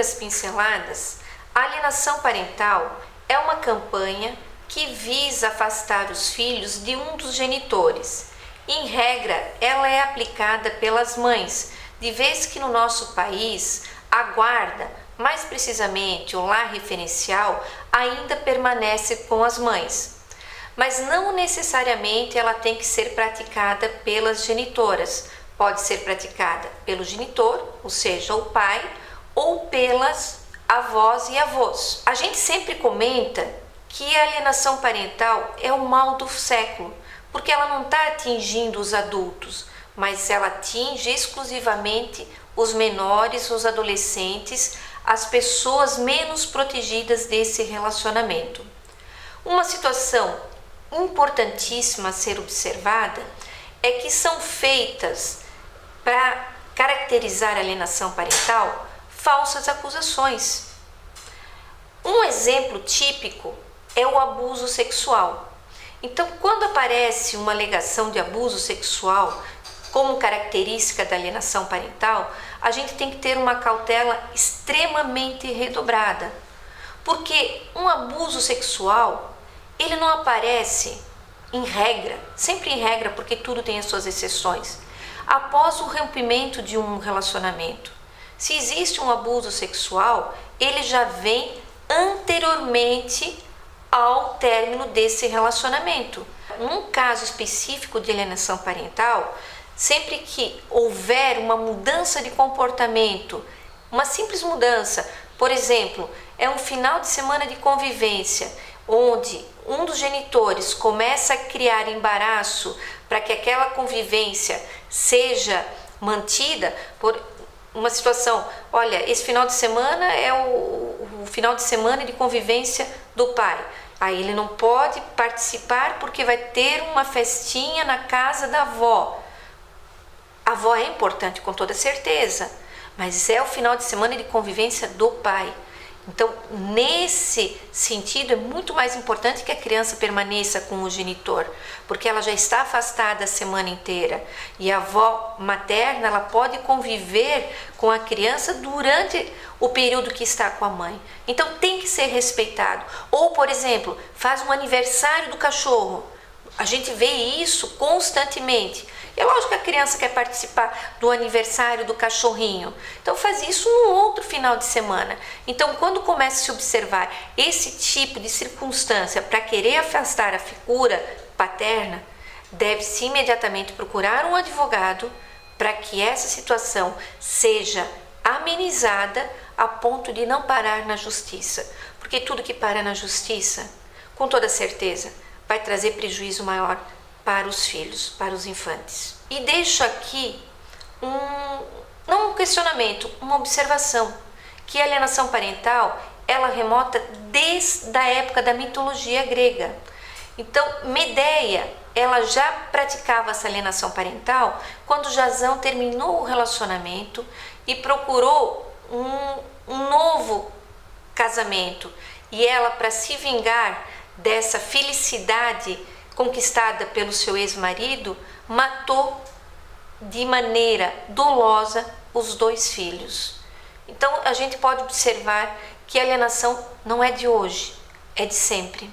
rápidas pinceladas, a alienação parental é uma campanha que visa afastar os filhos de um dos genitores. Em regra, ela é aplicada pelas mães, de vez que no nosso país a guarda, mais precisamente o lar referencial, ainda permanece com as mães. Mas não necessariamente ela tem que ser praticada pelas genitoras. Pode ser praticada pelo genitor, ou seja, o pai, ou pelas avós e avós. A gente sempre comenta que a alienação parental é o mal do século, porque ela não está atingindo os adultos, mas ela atinge exclusivamente os menores, os adolescentes, as pessoas menos protegidas desse relacionamento. Uma situação importantíssima a ser observada é que são feitas, para caracterizar a alienação parental, falsas acusações. Um exemplo típico é o abuso sexual. Então, quando aparece uma alegação de abuso sexual como característica da alienação parental, a gente tem que ter uma cautela extremamente redobrada, porque um abuso sexual, ele não aparece em regra, sempre em regra, porque tudo tem as suas exceções, após o rompimento de um relacionamento. Se existe um abuso sexual, ele já vem anteriormente ao término desse relacionamento. Num caso específico de alienação parental, sempre que houver uma mudança de comportamento, uma simples mudança, por exemplo, é um final de semana de convivência, onde um dos genitores começa a criar embaraço para que aquela convivência seja mantida, por uma situação, olha, esse final de semana é o final de semana de convivência do pai. Aí ele não pode participar porque vai ter uma festinha na casa da avó. A avó é importante com toda certeza, mas é o final de semana de convivência do pai. Então, nesse sentido, é muito mais importante que a criança permaneça com o genitor, porque ela já está afastada a semana inteira. E a avó materna, ela pode conviver com a criança durante o período que está com a mãe. Então, tem que ser respeitado. Ou, por exemplo, faz um aniversário do cachorro. A gente vê isso constantemente. É lógico que a criança quer participar do aniversário do cachorrinho. Então faz isso no outro final de semana. Então quando começa a se observar esse tipo de circunstância para querer afastar a figura paterna, deve-se imediatamente procurar um advogado para que essa situação seja amenizada a ponto de não parar na justiça. Porque tudo que para na justiça, com toda certeza, vai trazer prejuízo maior para os filhos, para os infantes. E deixo aqui não um questionamento, uma observação, que a alienação parental, ela remota desde a época da mitologia grega. Então, Medeia, ela já praticava essa alienação parental quando Jasão terminou o relacionamento e procurou um novo casamento. E ela, para se vingar dessa felicidade conquistada pelo seu ex-marido, matou de maneira dolosa os 2 filhos. Então a gente pode observar que a alienação não é de hoje, é de sempre.